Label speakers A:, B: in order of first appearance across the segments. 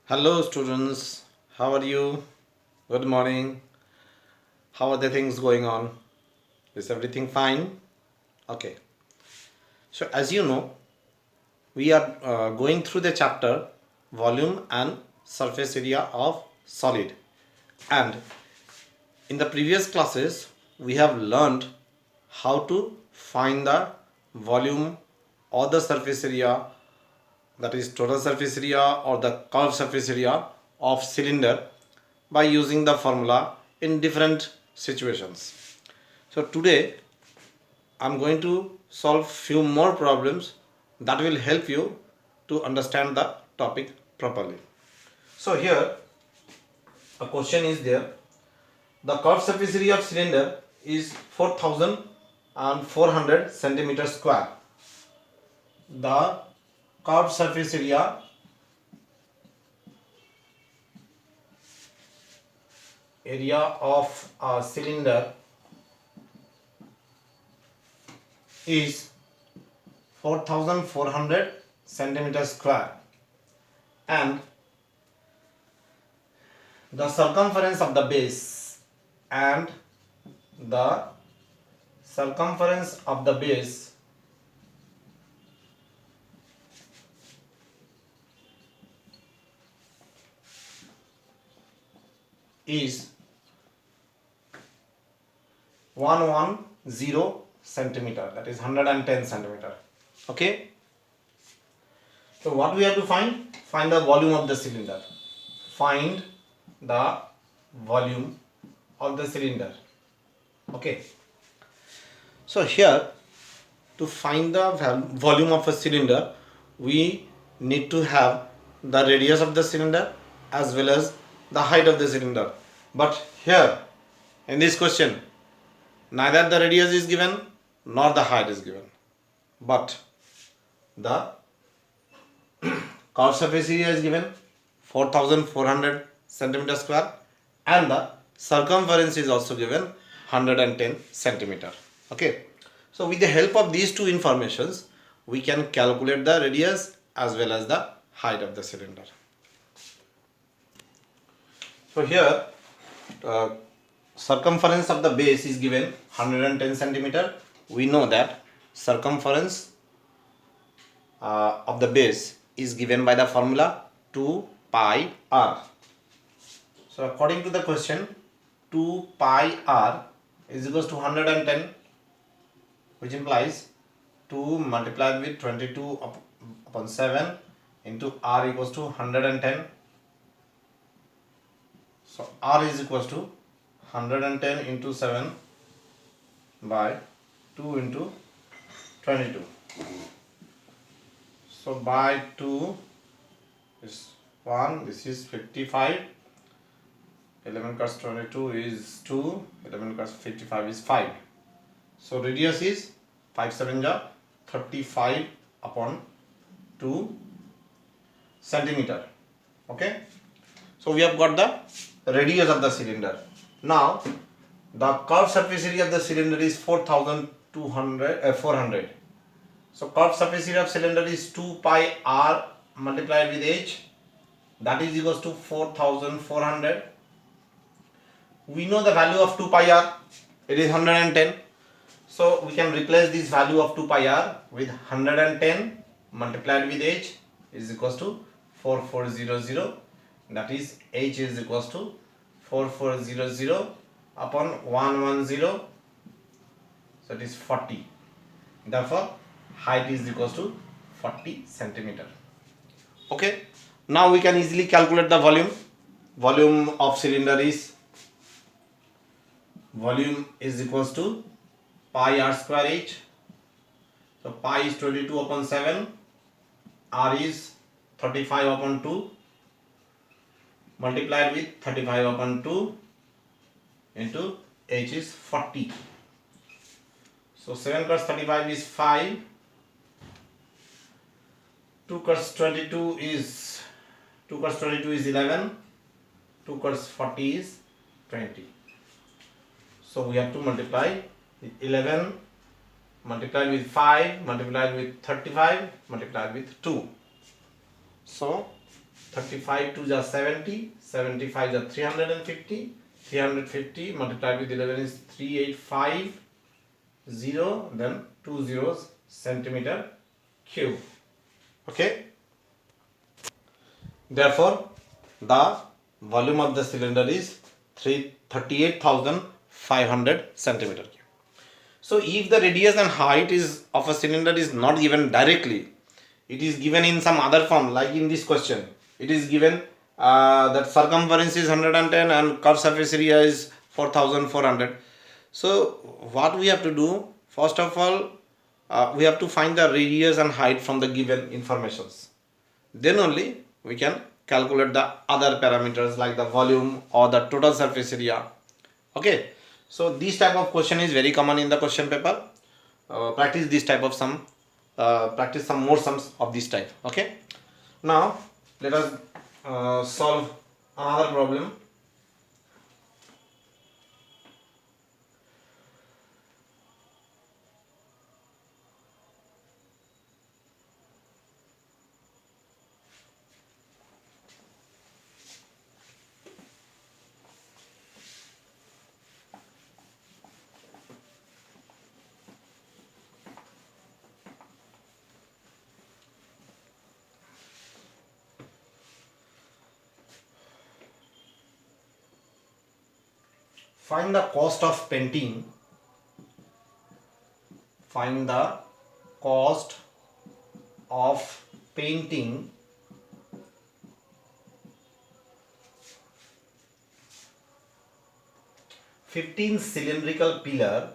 A: Hello, students. How are you? Good morning. How are the things going on? Is everything fine? Okay. So, as you know, we are going through the chapter volume and surface area of solid. And in the previous classes, we have learned how to find the volume or the surface area, that is total surface area or the curved surface area of cylinder by using the formula in different situations. So today I'm going to solve few more problems that will help you to understand the topic properly. So here a question is there. The curved surface area of cylinder is 4400 centimeter square. The curved surface area of a cylinder is 4400 centimeter square, and the circumference of the base and the circumference of the base is 110 centimeter, that is 110 centimeter. Okay, so what we have to find the volume of the cylinder. Find the volume of the cylinder. Okay, so here to find the volume of a cylinder, we need to have the radius of the cylinder as well as the height of the cylinder. But here in this question, neither the radius is given nor the height is given, but the curved surface area is given 4400 centimeter square, and the circumference is also given 110 centimeter. Okay, so with the help of these two informations we can calculate the radius as well as the height of the cylinder. So here circumference of the base is given 110 centimeter. We know that circumference of the base is given by the formula 2 pi r. So according to the question, 2 pi r is equals to 110, which implies 2 multiplied with 22 upon 7 into r equals to 110. So r is equals to 110 into 7 by 2 into 22. So by 2 is 1, this is 55, 11 cos 22 is 2, 11 cos 55 is 5. So radius is 5 7 ja 35 upon 2 centimeter. Okay, so we have got the radius of the cylinder. Now the curved surface area of the cylinder is 400. So curved surface area of cylinder is 2 pi r multiplied with h, that is equals to 4400. We know the value of 2 pi r, it is 110. So we can replace this value of 2 pi r with 110 multiplied with h is equals to 4400, that is h is equals to 4400 upon 110, so it is 40. Therefore height is equals to 40 centimeter. Okay, now we can easily calculate the volume. Volume of cylinder is equals to pi r square h. So pi is 22 upon 7, r is 35 upon 2 multiplied with 35 upon 2 into h is 40. So 7 cos 35 is 5, 2 cos 22 is 11, 2 cos 40 is 20. So we have to multiply 11 multiplied with 5 multiplied with 35 multiplied with 2. So 35 2 is 70, 75 is 350, 350 multiplied with 11 is 3850, then 2 zeros, centimeter cube. Okay. Therefore, the volume of the cylinder is 38,500 centimeter cube. So, if the radius and height is of a cylinder is not given directly, it is given in some other form, like in this question. It is given that circumference is 110 and curved surface area is 4,400. So, what we have to do, first of all, we have to find the radius and height from the given informations. Then only we can calculate the other parameters like the volume or the total surface area. Okay, so this type of question is very common in the question paper. Practice this type of sum, practice some more sums of this type. Okay, now let us solve another problem. Find the cost of painting. Find the cost of painting 15 cylindrical pillar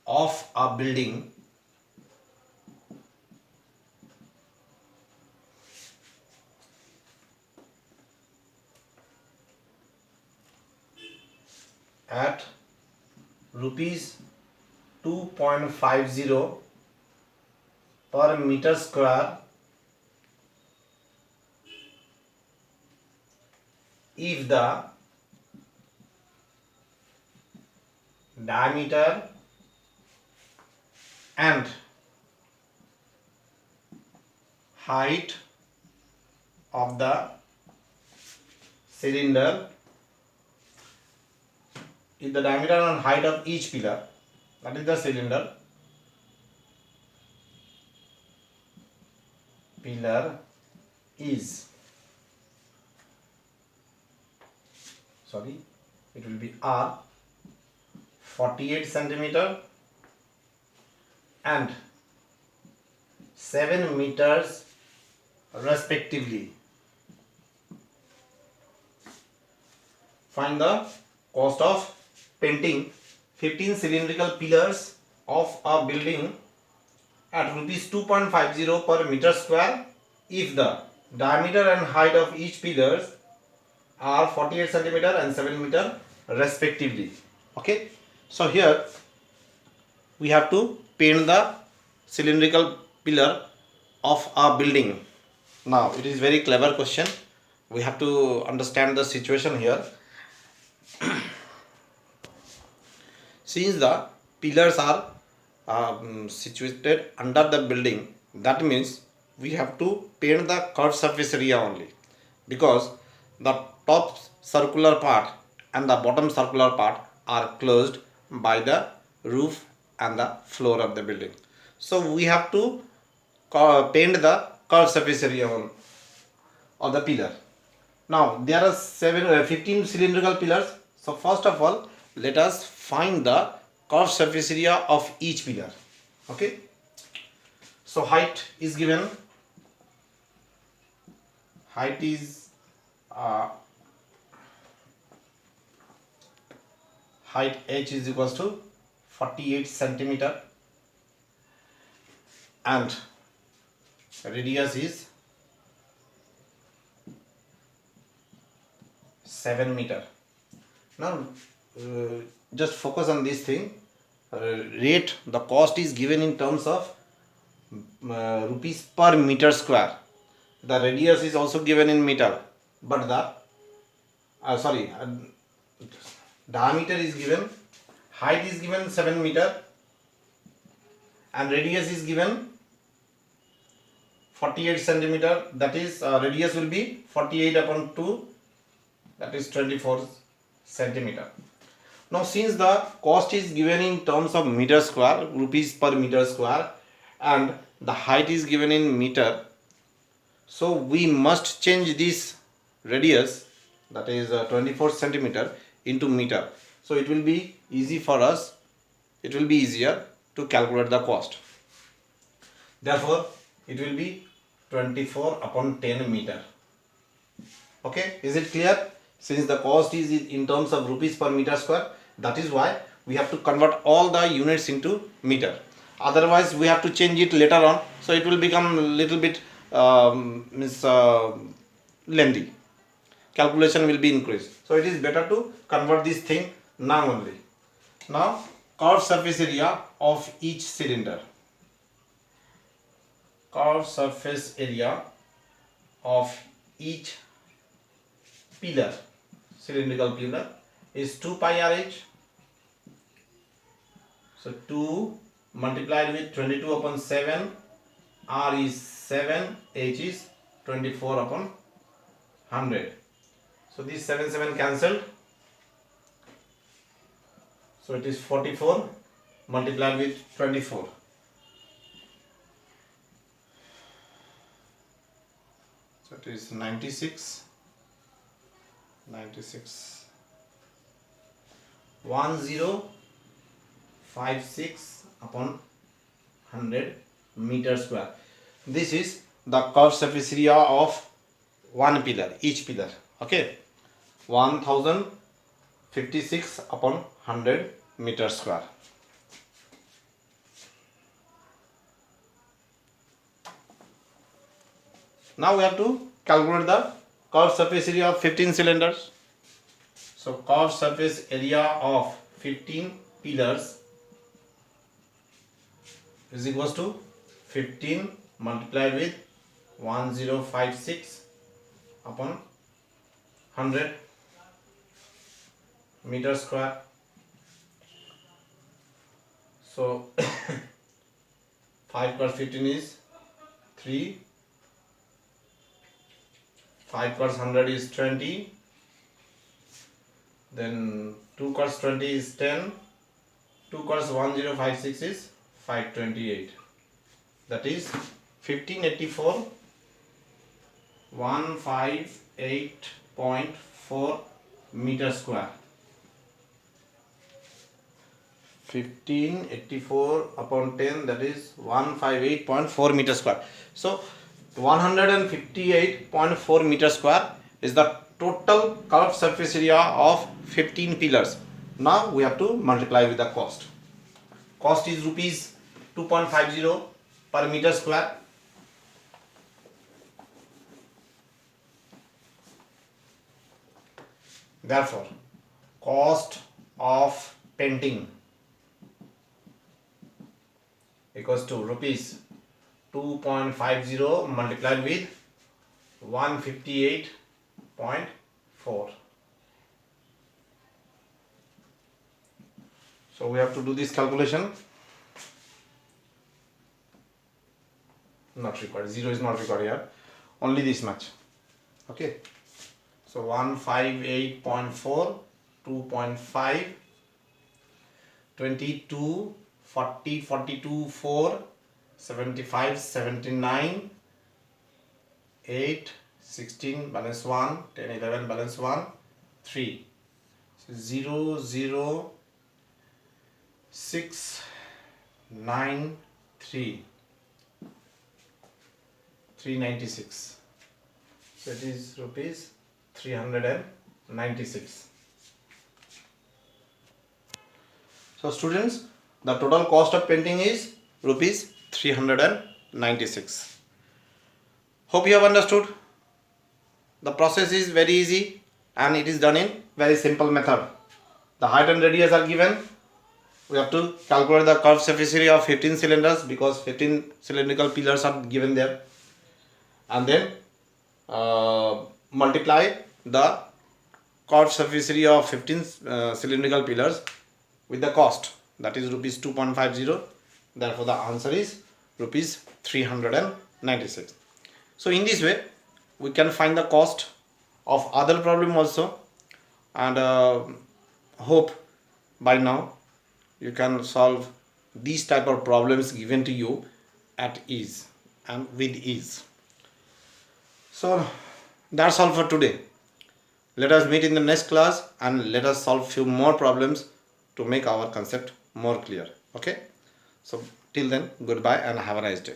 A: of a building at rupees 2.50 per meter square if the diameter and height of the cylinder, if the diameter and height of each pillar, that is the cylinder, pillar is, sorry, it will be R 48 centimeter and 7 meters respectively. Find the cost of painting 15 cylindrical pillars of a building at rupees 2.50 per meter square if the diameter and height of each pillars are 48 centimeter and 7 meter respectively. Okay, so here we have to paint the cylindrical pillar of a building. Now it is very clever question. We have to understand the situation here. Since the pillars are situated under the building, that means we have to paint the curved surface area only, because the top circular part and the bottom circular part are closed by the roof and the floor of the building. So we have to paint the curved surface area of the pillar. Now there are 15 cylindrical pillars. So first of all, let us find the curved surface area of each pillar. Okay, so height is given. Height is height h is equals to 48 centimeter and radius is 7 meter. Now just focus on this thing. Rate, the cost is given in terms of rupees per meter square. The radius is also given in meter, but the diameter is given height is given 7 meter and radius is given 48 centimeter, that is radius will be 48 upon 2, that is 24 centimeter. Now since the cost is given in terms of meter square, rupees per meter square, and the height is given in meter, so we must change this radius, that is 24 centimeter, into meter. So it will be easy for us, it will be easier to calculate the cost. Therefore it will be 24 upon 10 meter. Okay, is it clear? Since the cost is in terms of rupees per meter square, that is why we have to convert all the units into meter. Otherwise we have to change it later on, so it will become a little bit lengthy. Calculation will be increased. So it is better to convert this thing now only. Now curved surface area of each cylinder. Curved surface area of each pillar, cylindrical pillar, is 2 pi RH. So 2 multiplied with 22 upon 7, R is 7, H is 24 upon 100. So these 7 cancelled. So it is 44 multiplied with 24. So it is 96. 1056 upon 100 meter square. This is the curved surface area of one pillar, each pillar. Okay, 1056 upon 100 meter square. Now we have to calculate the curved surface area of 15 cylinders. So curved surface area of 15 pillars is equals to 15 multiplied with 1056 upon 100 meter square. So 5 plus 15 is 3, 5 plus 100 is 20, then 2 plus 20 is 10, 2 plus 1056 is 528. That is 1584 158.4 meter square. 1584 upon 10, that is 158.4 meter square. So 158.4 meter square is the total curved surface area of 15 pillars. Now we have to multiply with the cost. Cost is rupees 2.50 per meter square. Therefore, cost of painting equals to rupees 2.50 multiplied with 158.4. So we have to do this calculation. Not required. 0 is not required here. Only this much. Okay. So 158.4, 2.5, 22, 40, 42, 4, 75, 79, 8, 16, balance 1, 10, 11, balance 1, 3. So 0, 0, 6, 9, 3, 396. So it is rupees 396. So students, the total cost of painting is rupees 396. Hope you have understood. The process is very easy and it is done in very simple method. The height and radius are given. We have to calculate the curved surface area of 15 cylinders because 15 cylindrical pillars are given there, and then multiply the curved surface area of 15 cylindrical pillars with the cost, that is rupees 2.50. Therefore the answer is rupees 396. So in this way we can find the cost of other problem also, and hope by now you can solve these type of problems given to you at ease and with ease. So that's all for today. Let us meet in the next class and let us solve few more problems to make our concept more clear. Okay, so till then, goodbye and have a nice day.